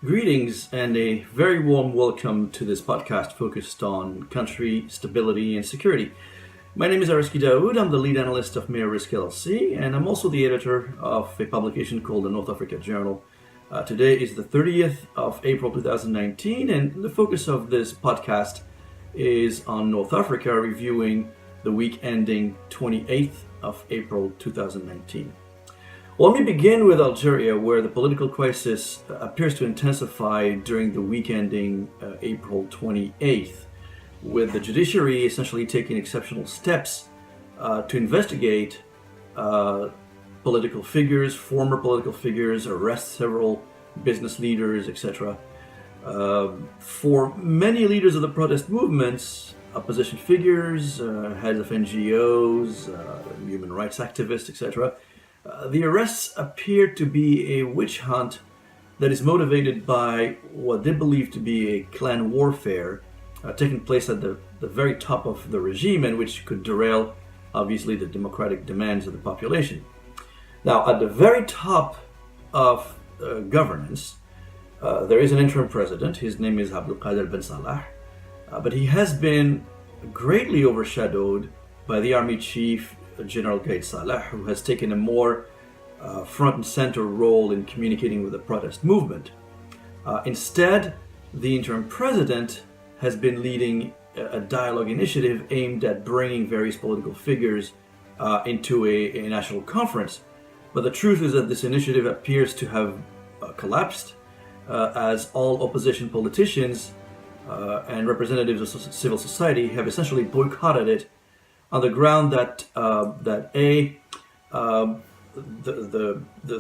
Greetings and a very warm welcome to this podcast focused on country stability and security. My name is Arezki Daoud. I'm the lead analyst of Arezki LLC, and I'm also the editor of a publication called the North Africa Journal. Today is the 30th of April 2019, and the focus of this podcast is on North Africa, reviewing the week ending 28th of April 2019. Well, let me begin with Algeria, where the political crisis appears to intensify during the week ending April 28th, with the judiciary essentially taking exceptional steps to investigate political figures, former political figures, arrest several business leaders, etc. For many leaders of the protest movements, opposition figures, heads of NGOs, human rights activists, etc., the arrests appear to be a witch hunt that is motivated by what they believe to be a clan warfare taking place at the very top of the regime, and which could derail, obviously, the democratic demands of the population. Now, at the very top of governance, there is an interim president. His name is Abdelkader Ben Salah, but he has been greatly overshadowed by the army chief, General Gaid Salah, who has taken a more front and center role in communicating with the protest movement. Instead, the interim president has been leading a dialogue initiative aimed at bringing various political figures into a national conference. But the truth is that this initiative appears to have collapsed, as all opposition politicians and representatives of civil society have essentially boycotted it on the ground that the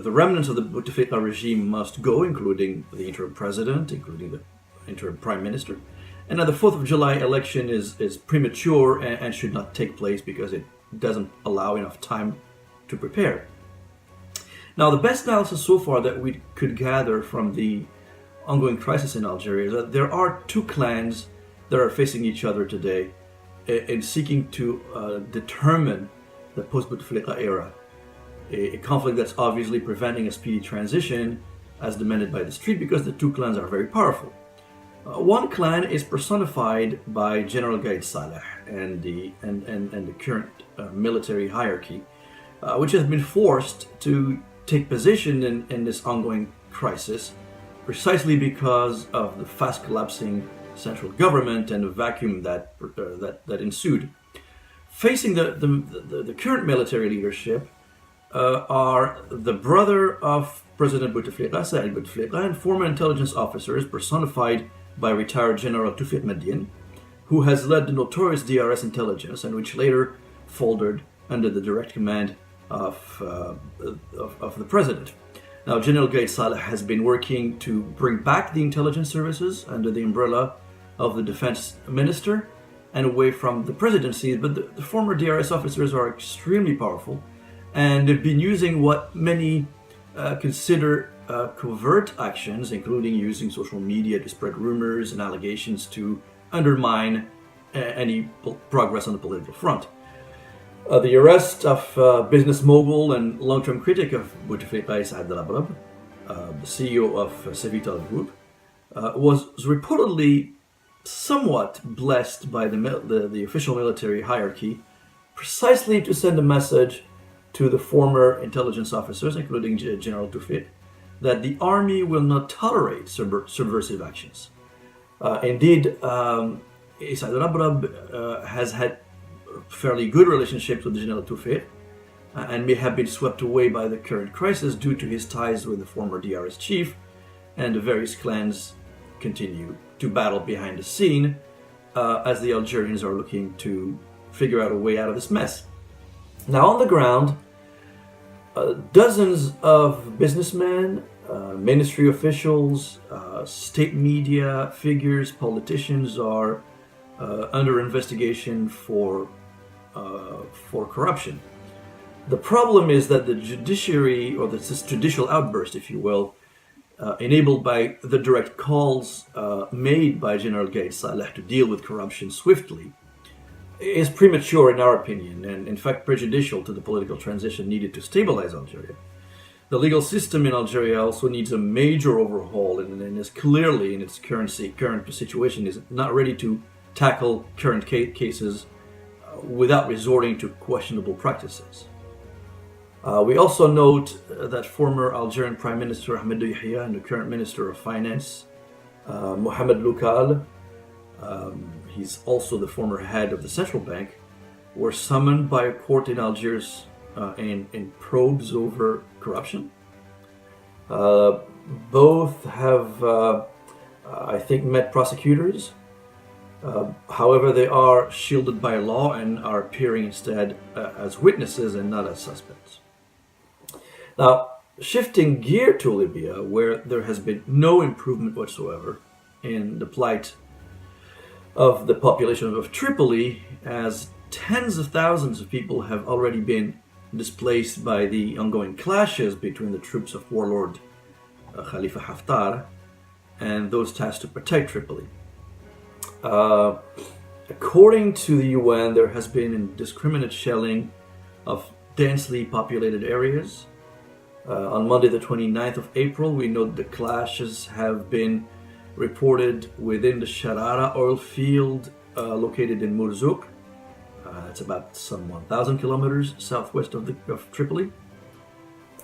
remnants of the Bouteflika regime must go, including the interim president, including the interim prime minister, and that the 4th of July election is premature and should not take place because it doesn't allow enough time to prepare. Now, the best analysis so far that we could gather from the ongoing crisis in Algeria is that there are two clans that are facing each other today in seeking to determine the post-Bouteflika era, a conflict that's obviously preventing a speedy transition as demanded by the street because the two clans are very powerful. One clan is personified by General Gaid Salah and the current military hierarchy, which has been forced to take position in this ongoing crisis precisely because of the fast collapsing central government and the vacuum that ensued. Facing the current military leadership are the brother of President Bouteflika, Saïd Bouteflika, and former intelligence officers personified by retired General Toufik Median, who has led the notorious DRS intelligence and which later folded under the direct command of the president. Now, General Gaid Salah has been working to bring back the intelligence services under the umbrella of the defense minister and away from the presidency, but the former DRS officers are extremely powerful, and they've been using what many consider covert actions, including using social media to spread rumors and allegations to undermine any progress on the political front. The arrest of business mogul and long-term critic of Bouteflika, Saad Daoud, the CEO of Cevital Group, was reportedly somewhat blessed by the official military hierarchy, precisely to send a message to the former intelligence officers, including General Toufik, that the army will not tolerate subversive actions. Indeed, Saad Daoud has had fairly good relationships with General Toufik and may have been swept away by the current crisis due to his ties with the former DRS chief, and the various clans continue to battle behind the scene as the Algerians are looking to figure out a way out of this mess. Now, on the ground, dozens of businessmen, ministry officials, state media figures, politicians are under investigation for corruption. The problem is that the judiciary, or this judicial outburst, if you will, enabled by the direct calls made by General Gaid Salah to deal with corruption swiftly, is premature in our opinion, and in fact prejudicial to the political transition needed to stabilize Algeria. The legal system in Algeria also needs a major overhaul and is clearly, in its current situation, is not ready to tackle current cases without resorting to questionable practices. We also note that former Algerian Prime Minister Ahmed Yahya and the current Minister of Finance, Mohamed Loukal, he's also the former head of the central bank, were summoned by a court in Algiers in probes over corruption. Both have, I think, met prosecutors. However, they are shielded by law and are appearing instead as witnesses and not as suspects. Now, shifting gear to Libya, where there has been no improvement whatsoever in the plight of the population of Tripoli, as tens of thousands of people have already been displaced by the ongoing clashes between the troops of warlord Khalifa Haftar and those tasked to protect Tripoli. According to the UN, there has been indiscriminate shelling of densely populated areas. On Monday, the 29th of April, we know the clashes have been reported within the Sharara oil field located in Murzouk. It's about some 1,000 kilometers southwest of Tripoli.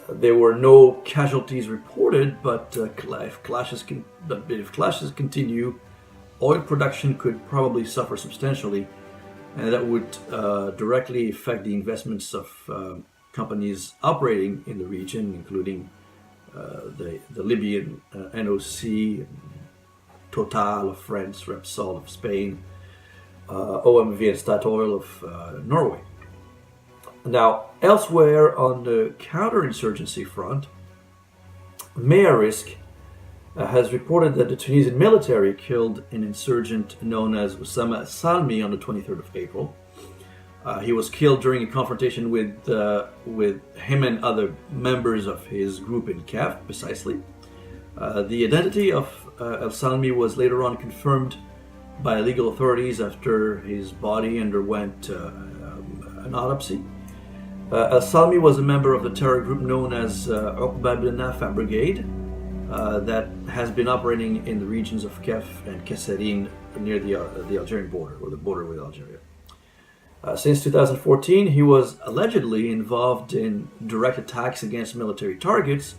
There were no casualties reported, but if clashes continue, oil production could probably suffer substantially, and that would directly affect the investments of companies operating in the region, including the Libyan NOC, Total of France, Repsol of Spain, OMV and Statoil of Norway. Now, elsewhere on the counterinsurgency front, Arezki has reported that the Tunisian military killed an insurgent known as Oussama Salmi on the 23rd of April. He was killed during a confrontation with him and other members of his group in Kaf, precisely. The identity of Salmi was later on confirmed by legal authorities after his body underwent an autopsy. Salmi was a member of the terror group known as Uqba bin Nafa Brigade that has been operating in the regions of Kef and Kasserine near the Algerian border, or the border with Algeria. Since 2014, he was allegedly involved in direct attacks against military targets.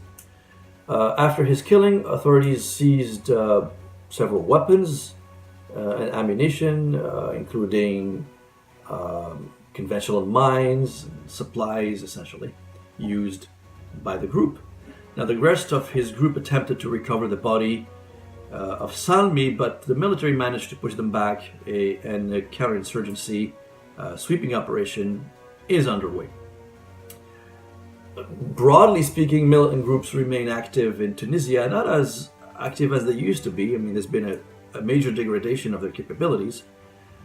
After his killing, authorities seized several weapons and ammunition, including conventional mines, supplies essentially, used by the group. Now, the rest of his group attempted to recover the body of Salmi, but the military managed to push them back, and a counterinsurgency sweeping operation is underway. Broadly speaking, militant groups remain active in Tunisia, not as active as they used to be. I mean, there's been a major degradation of their capabilities,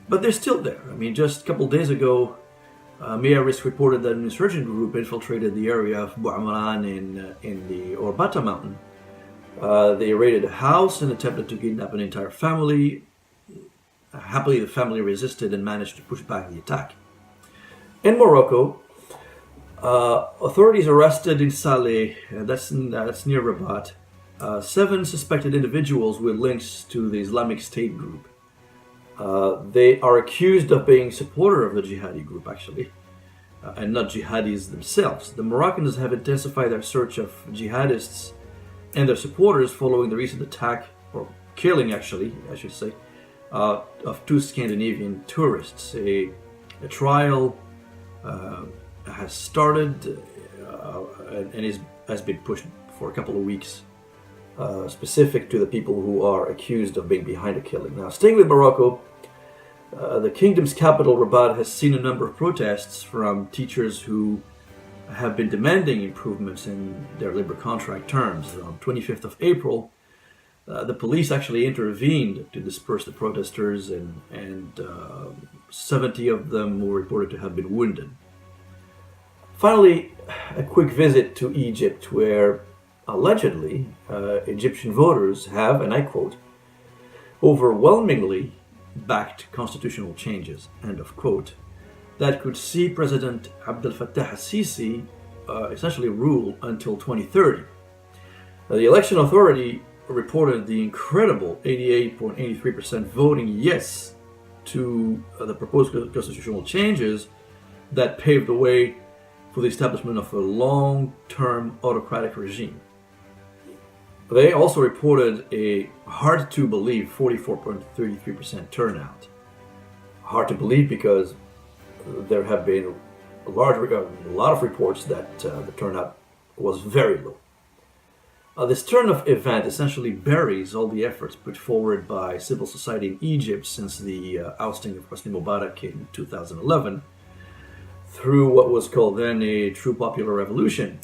but they're still there. I mean, just a couple days ago, Arezki reported that an insurgent group infiltrated the area of Bouamran in the Orbata mountain. They raided a house and attempted to kidnap an entire family. Happily, the family resisted and managed to push back the attack. In Morocco, authorities arrested in Saleh, that's near Rabat, 7 suspected individuals with links to the Islamic State group. They are accused of being supporter of the jihadi group, actually, and not jihadis themselves. The Moroccans have intensified their search of jihadists and their supporters following the recent attack, or killing actually, I should say, of 2 Scandinavian tourists. A trial has started and has been pushed for a couple of weeks, specific to the people who are accused of being behind the killing. Now, staying with Morocco, the kingdom's capital, Rabat, has seen a number of protests from teachers who have been demanding improvements in their labor contract terms. On 25th of April, the police actually intervened to disperse the protesters, and 70 of them were reported to have been wounded. Finally, a quick visit to Egypt, where allegedly Egyptian voters have, and I quote, overwhelmingly backed constitutional changes, end of quote, that could see President Abdel Fattah al-Sisi essentially rule until 2030. The election authority reported the incredible 88.83% voting yes to the proposed constitutional changes that paved the way for the establishment of a long-term autocratic regime. They also reported a hard-to-believe 44.33% turnout. Hard to believe because there have been a lot of reports that the turnout was very low. This turn of event essentially buries all the efforts put forward by civil society in Egypt since the ousting of Hosni Mubarak in 2011 through what was called then a true popular revolution.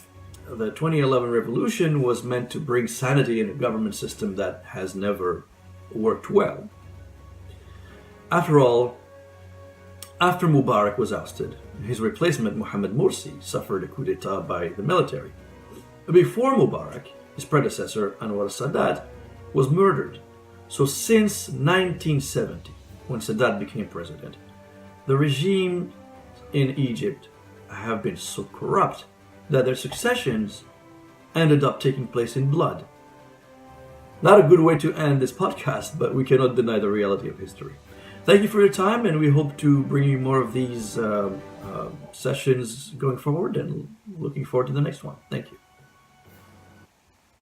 The 2011 revolution was meant to bring sanity in a government system that has never worked well. After all, after Mubarak was ousted, his replacement, Mohamed Morsi, suffered a coup d'etat by the military. Before Mubarak, his predecessor, Anwar Sadat, was murdered. So since 1970, when Sadat became president, the regime in Egypt have been so corrupt that their successions ended up taking place in blood. Not a good way to end this podcast, but we cannot deny the reality of history. Thank you for your time, and we hope to bring you more of these sessions going forward, and looking forward to the next one. Thank you.